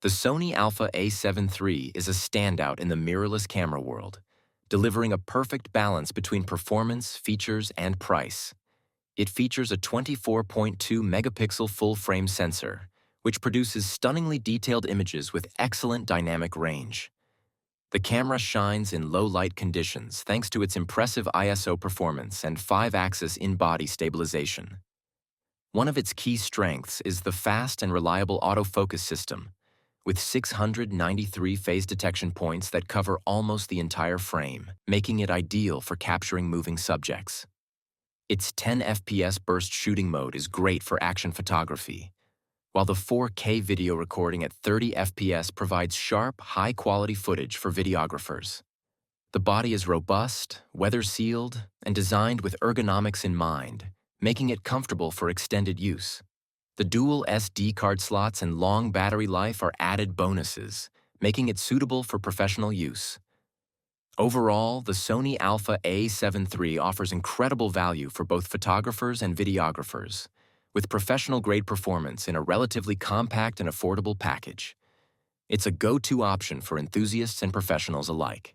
The Sony Alpha A7 III is a standout in the mirrorless camera world, delivering a perfect balance between performance, features, and price. It features a 24.2 megapixel full-frame sensor, which produces stunningly detailed images with excellent dynamic range. The camera shines in low-light conditions thanks to its impressive ISO performance and 5-axis in-body stabilization. One of its key strengths is the fast and reliable autofocus system, with 693 phase detection points that cover almost the entire frame, making it ideal for capturing moving subjects. Its 10 FPS burst shooting mode is great for action photography, while the 4K video recording at 30 FPS provides sharp, high-quality footage for videographers. The body is robust, weather-sealed, and designed with ergonomics in mind, making it comfortable for extended use. The dual SD card slots and long battery life are added bonuses, making it suitable for professional use. Overall, the Sony Alpha A7 III offers incredible value for both photographers and videographers, with professional-grade performance in a relatively compact and affordable package. It's a go-to option for enthusiasts and professionals alike.